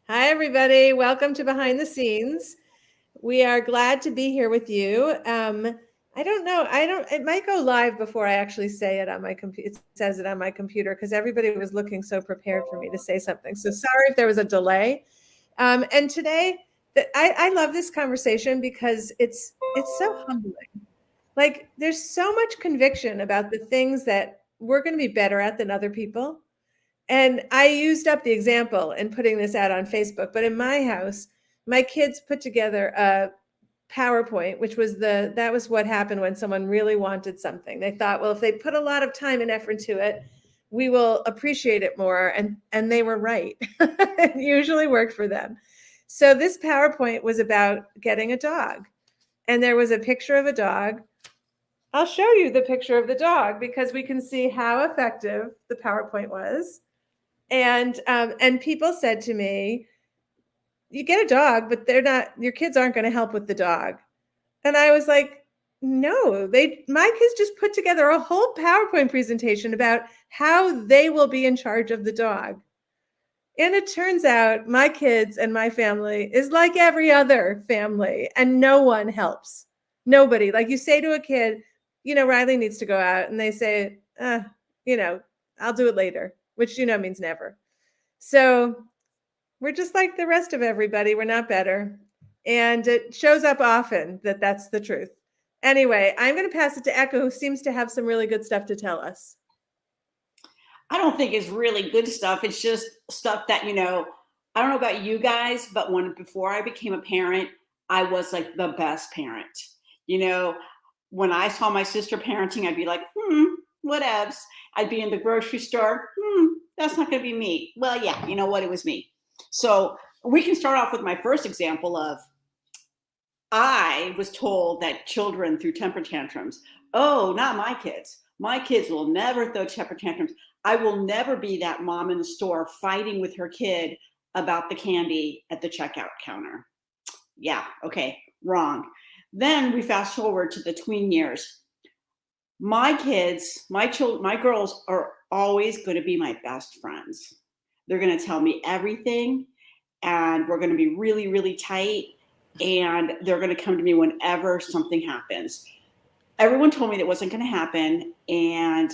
Hi, everybody. Welcome to Behind the Scenes. We are glad to be here with you. I don't know. It might go live before I actually say it on my computer. It says it on my computer because everybody was looking so prepared for me to say something. So sorry if there was a delay. And today, I love this conversation because it's so humbling. Like there's so much conviction about the things that we're going to be better at than other people. And I used up the example in putting this out on Facebook, but in my house, my kids put together a PowerPoint, which was that was what happened when someone really wanted something. They thought, well, if they put a lot of time and effort to it, we will appreciate it more. And they were right. It usually worked for them. So this PowerPoint was about getting a dog. And there was a picture of a dog. I'll show you the picture of the dog because we can see how effective the PowerPoint was. And people said to me, "You get a dog, but they're not. Your kids aren't going to help with the dog." And I was like, "No, my kids just put together a whole PowerPoint presentation about how they will be in charge of the dog." And it turns out my kids and my family is like every other family, and no one helps. Nobody. Like you say to a kid, Riley needs to go out, and they say, you know, I'll do it later, which means never. So we're just like the rest of everybody. We're not better. And it shows up often that that's the truth. Anyway, I'm going to pass it to Echo, who seems to have some really good stuff to tell us. I don't think it's really good stuff. It's just stuff that, I don't know about you guys, but before I became a parent, I was like the best parent. You know, when I saw my sister parenting, I'd be like, whatevs. I'd be in the grocery store, that's not going to be me. Well, yeah, you know what? It was me. So we can start off with my first example of I was told that children threw temper tantrums. Oh, not my kids. My kids will never throw temper tantrums. I will never be that mom in the store fighting with her kid about the candy at the checkout counter. Yeah, okay, wrong. Then we fast forward to the tween years. My kids, my girls are always going to be my best friends. They're going to tell me everything, and we're going to be really, really tight, and they're going to come to me whenever something happens. Everyone told me that wasn't going to happen, and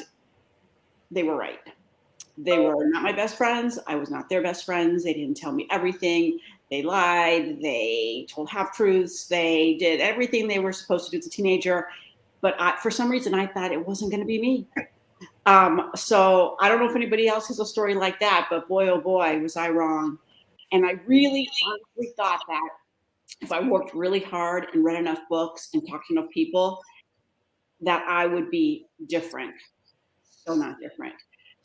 they were right. They were not my best friends. I was not their best friends. They didn't tell me everything. They lied. They told half truths. They did everything they were supposed to do as a teenager. But for some reason, I thought it wasn't going to be me. So I don't know if anybody else has a story like that, but boy, oh boy, was I wrong. And I really honestly thought that if I worked really hard and read enough books and talked to enough people, that I would be different. So not different.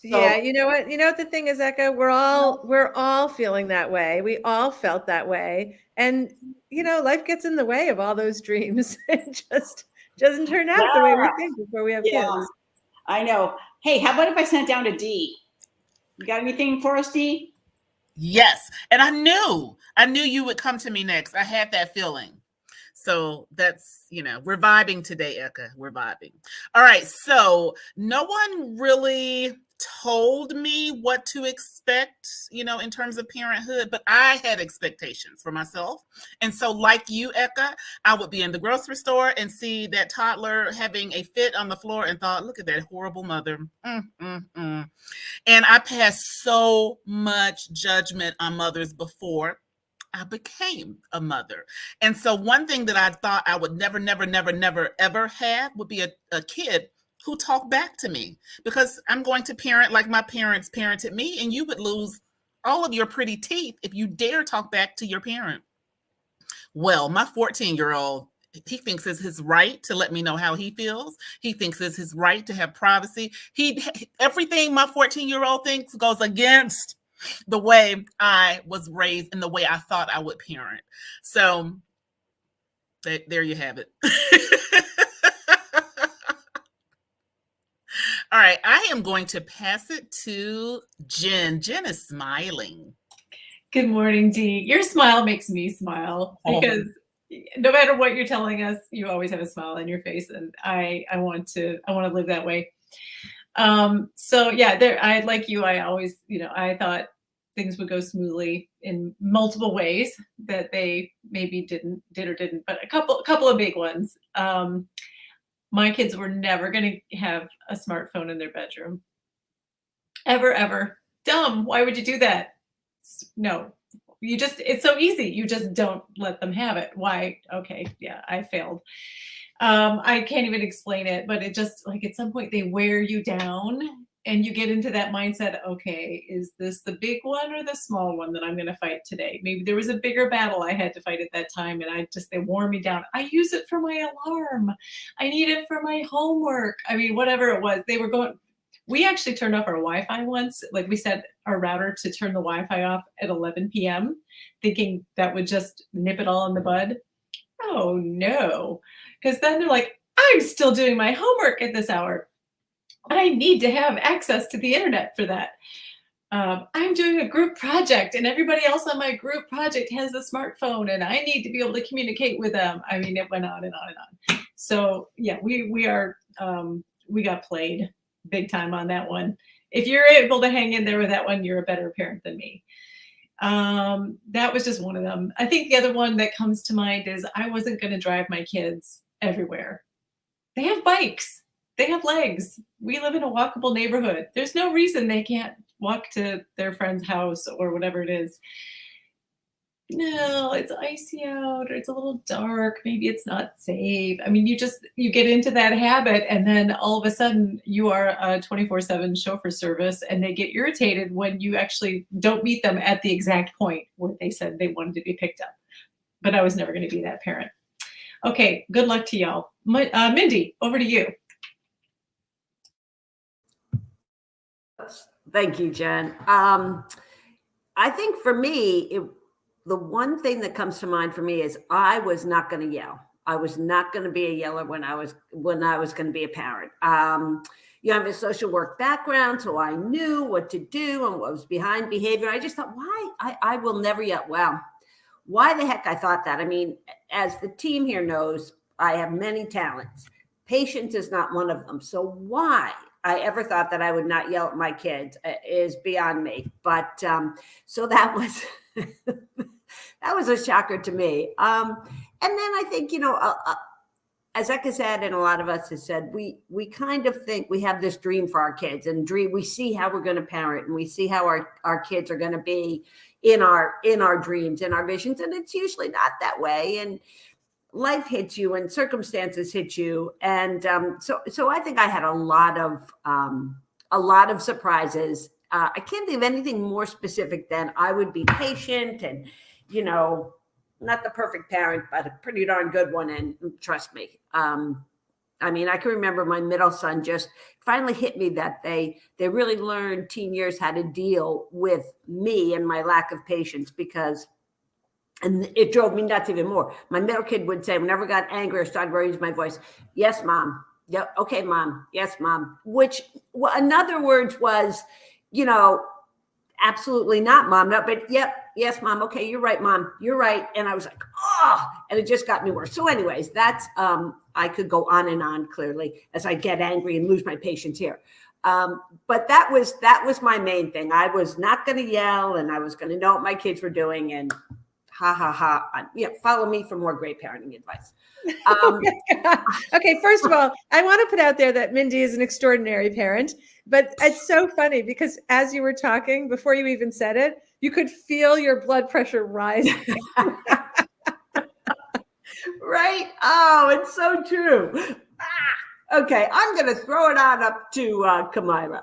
Yeah, So you know what? You know what the thing is, Echo? We're all feeling that way. We all felt that way. And life gets in the way of all those dreams. It just doesn't turn out the way we think before we have yeah, kids. I know. Hey, how about if I sent down to D? You got anything for us, D? Yes. And I knew you would come to me next. I had that feeling. So that's, we're vibing today, Eka. We're vibing. All right. So no one really told me what to expect, in terms of parenthood, but I had expectations for myself. And so, like you, Eka, I would be in the grocery store and see that toddler having a fit on the floor and thought, look at that horrible mother. And I passed so much judgment on mothers before I became a mother. And so one thing that I thought I would never, never, never, never, ever have would be a kid who talked back to me, because I'm going to parent like my parents parented me, and you would lose all of your pretty teeth if you dare talk back to your parent. Well, my 14-year-old, he thinks it's his right to let me know how he feels. He thinks it's his right to have privacy. Everything my 14-year-old thinks goes against the way I was raised and the way I thought I would parent. So there you have it. All right, I am going to pass it to Jen. Jen is smiling. Good morning, Dee. Your smile makes me smile because no matter what you're telling us, you always have a smile on your face, and I want to live that way. So yeah, I like you. I always, I thought things would go smoothly in multiple ways that they maybe did or didn't, but a couple of big ones. My kids were never going to have a smartphone in their bedroom. Ever. Dumb. Why would you do that? No. It's so easy. You just don't let them have it. Why? Okay. Yeah, I failed. I can't even explain it, but it just like at some point they wear you down and you get into that mindset. Okay, is this the big one or the small one that I'm going to fight today? Maybe there was a bigger battle I had to fight at that time and they wore me down. I use it for my alarm. I need it for my homework. I mean, whatever it was, we actually turned off our Wi-Fi once. Like we set our router to turn the Wi-Fi off at 11 p.m. thinking that would just nip it all in the bud. Oh no. Because then they're like, I'm still doing my homework at this hour. I need to have access to the internet for that. I'm doing a group project and everybody else on my group project has a smartphone and I need to be able to communicate with them. I mean, it went on and on and on. So yeah, we got played big time on that one. If you're able to hang in there with that one, you're a better parent than me. That was just one of them. I think the other one that comes to mind is I wasn't going to drive my kids everywhere. They have bikes. They have legs. We live in a walkable neighborhood. There's no reason they can't walk to their friend's house or whatever it is. No, it's icy out or it's a little dark. Maybe it's not safe. I mean, you get into that habit and then all of a sudden you are a 24/7 chauffeur service and they get irritated when you actually don't meet them at the exact point where they said they wanted to be picked up. But I was never going to be that parent. Okay, good luck to y'all. Mindy, over to you. Thank you, Jen. I think for me, the one thing that comes to mind for me is I was not going to yell. I was not going to be a yeller when I was going to be a parent. I have a social work background, so I knew what to do and what was behind behavior. I just thought, why? I will never yell. Well, why the heck I thought that? I mean, as the team here knows, I have many talents. Patience is not one of them. So why I ever thought that I would not yell at my kids is beyond me. But so that was that was a shocker to me. And then I think, as Eka said, and a lot of us have said, we kind of think we have this dream for our kids and we see how we're going to parent and we see how our kids are going to be in our dreams, in our visions. And it's usually not that way. And life hits you and circumstances hit you. And so I think I had a lot of surprises. I can't think of anything more specific than I would be patient and, not the perfect parent, but a pretty darn good one. And trust me. I mean, I can remember my middle son just finally hit me that they really learned teen years how to deal with me and my lack of patience and it drove me nuts even more. My middle kid would say, whenever I got angry or started raising my voice, yes, mom. Yep. Okay, mom. Yes, mom. Which, in other words, was, absolutely not, mom. No, but yep. Yes, mom. Okay, you're right, mom. You're right. And I was like, oh, and it just got me worse. So anyways, that's, I could go on and on clearly as I get angry and lose my patience here. But that was my main thing. I was not going to yell and I was going to know what my kids were doing and follow me for more great parenting advice. Okay, first of all, I want to put out there that Mindy is an extraordinary parent, but it's so funny because as you were talking, before you even said it, you could feel your blood pressure rising. Right? Oh, it's so true. Okay, I'm going to throw it on up to Kamira.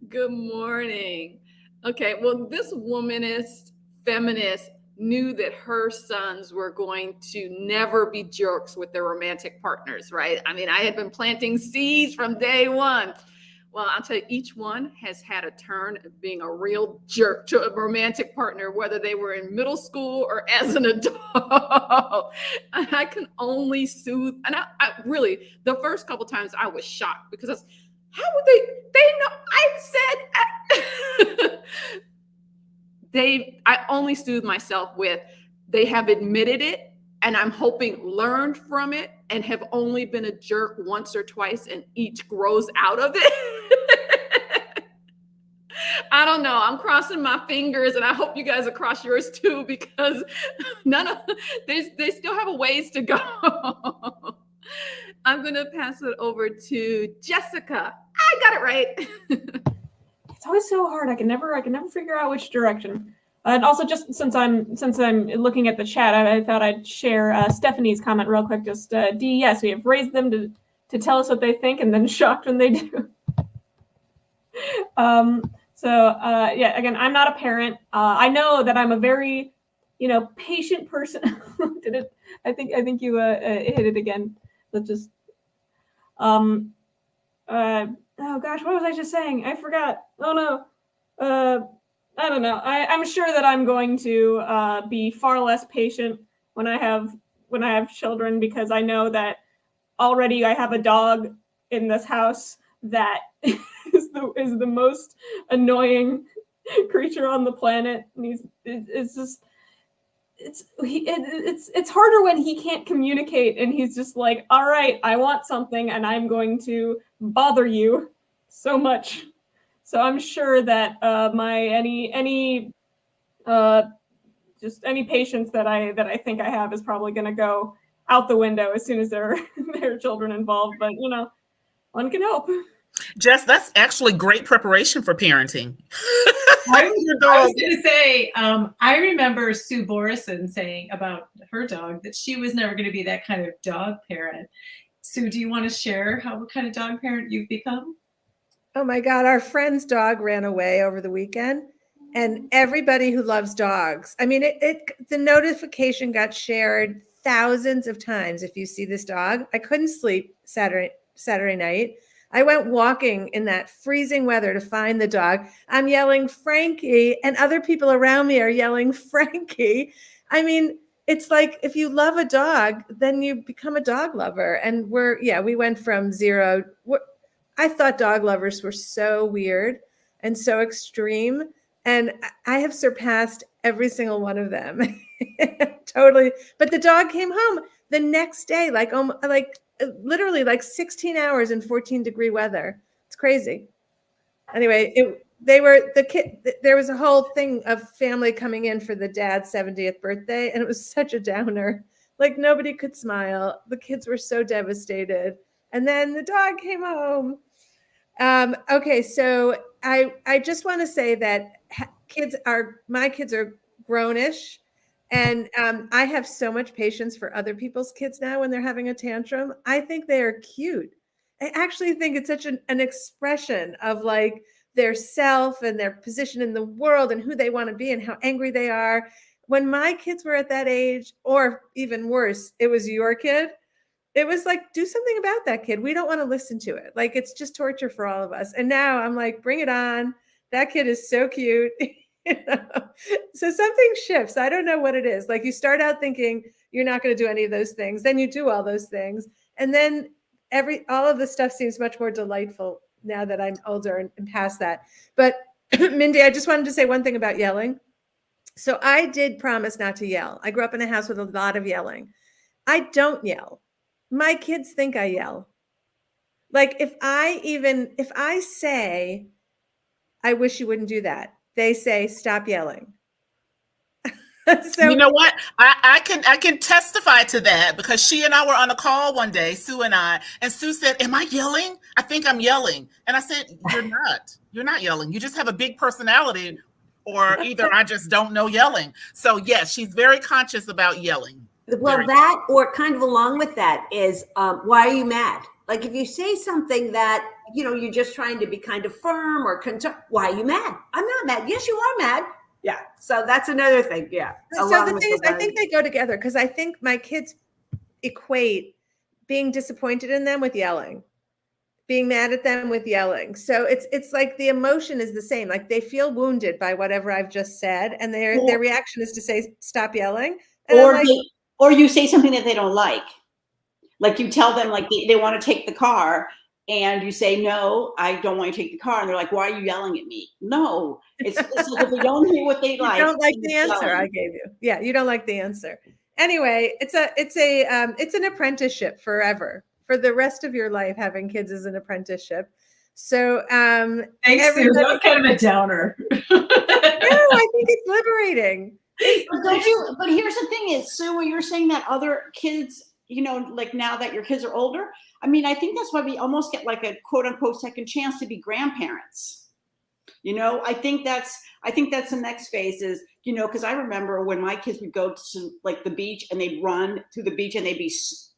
Good morning. Okay, well, this womanist feminist knew that her sons were going to never be jerks with their romantic partners, right? I mean, I had been planting seeds from day one. Well, I'll tell you, each one has had a turn of being a real jerk to a romantic partner, whether they were in middle school or as an adult. And I can only soothe. And I really, the first couple times I was shocked because how would they know? I said, I only soothe myself with, they have admitted it and I'm hoping learned from it and have only been a jerk once or twice and each grows out of it. I don't know. I'm crossing my fingers, and I hope you guys are cross yours too, because they still have a ways to go. I'm gonna pass it over to Jessica. I got it right. It's always so hard. I can never figure out which direction. And also, just since I'm looking at the chat, I thought I'd share Stephanie's comment real quick. Just D, yes, we have raised them to tell us what they think, and then shocked when they do. Yeah, again, I'm not a parent. I know that I'm a very, patient person. Did it? I think you hit it again. Let's just. Oh gosh, what was I just saying? I forgot. Oh no. I don't know. I'm sure that I'm going to be far less patient when I have children, because I know that already I have a dog in this house that is the most annoying creature on the planet. And it's harder when he can't communicate and he's just like, all right, I want something and I'm going to bother you so much. So I'm sure that any patience that I think I have is probably going to go out the window as soon as there are children involved. But one can hope. Jess, that's actually great preparation for parenting. I was going to say, I remember Sue Borison saying about her dog that she was never going to be that kind of dog parent. Sue, do you want to share what kind of dog parent you've become? Oh my God, our friend's dog ran away over the weekend, and everybody who loves dogs, I mean, the notification got shared thousands of times. If you see this dog, I couldn't sleep Saturday night. I went walking in that freezing weather to find the dog. I'm yelling Frankie, and other people around me are yelling Frankie. I mean, it's like, if you love a dog, then you become a dog lover. And we went from zero. I thought dog lovers were so weird and so extreme. And I have surpassed every single one of them. Totally. But the dog came home the next day, literally 16 hours in 14-degree weather. It's crazy. Anyway, there was a whole thing of family coming in for the dad's 70th birthday, and it was such a downer. Like, nobody could smile. The kids were so devastated. And then the dog came home. Okay, so I just want to say that my kids are grownish, and I have so much patience for other people's kids now when they're having a tantrum. I think they are cute. I actually think it's such an expression of like their self and their position in the world and who they want to be and how angry they are. When my kids were at that age, or even worse, it was your kid, it was like, do something about that kid. We don't want to listen to it. Like, it's just torture for all of us. And now I'm like, bring it on. That kid is so cute. So something shifts. I don't know what it is. Like, you start out thinking you're not going to do any of those things. Then you do all those things. And then all of the stuff seems much more delightful now that I'm older and past that. But Mindy, I just wanted to say one thing about yelling. So I did promise not to yell. I grew up in a house with a lot of yelling. I don't yell. My kids think I yell. Like, if I say, I wish you wouldn't do that, they say, stop yelling. So you know what? I can testify to that, because she and I were on a call one day, Sue and I, and Sue said, am I yelling? I think I'm yelling. And I said, you're not yelling. You just have a big personality, or either I just don't know yelling. So yes, she's very conscious about yelling. Well, that, or kind of along with that, is why are you mad? Like, if you say something that, you're just trying to be kind of firm or concerned, why are you mad? I'm not mad. Yes, you are mad. Yeah. So that's another thing. Yeah. So the thing is, I think they go together, because I think my kids equate being disappointed in them with yelling, being mad at them with yelling. So it's like the emotion is the same. Like, they feel wounded by whatever I've just said, and their reaction is to say, stop yelling. And or you say something that they don't like. Like, you tell them, like, they want to take the car, and you say, no, I don't want you to take the car. And they're like, why are you yelling at me? No, it's like, if they don't hear what they like. You don't like the answer I gave you. Yeah, you don't like the answer. Anyway, it's an apprenticeship forever. For the rest of your life, having kids is an apprenticeship. So Thanks, Sue. That everybody- was kind of a downer. no, I think it's liberating. But don't you? But here's the thing: is Sue, when you're saying that other kids, you know, like now that your kids are older, I mean, I think that's why we almost get like a quote unquote second chance to be grandparents. You know, I think that's the next phase is, you know, because I remember when my kids would go to like the beach and they'd run through the beach and they'd be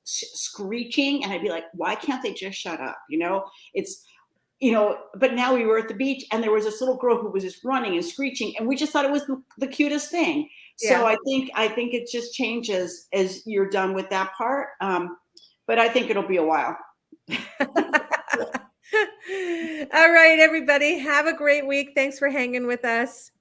screeching, and I'd be like, why can't they just shut up? You know, it's, you know, but now we were at the beach and there was this little girl who was just running and screeching, and we just thought it was the cutest thing. Yeah. So I think it just changes as you're done with that part. But I think it'll be a while. All right, everybody, have a great week. Thanks for hanging with us.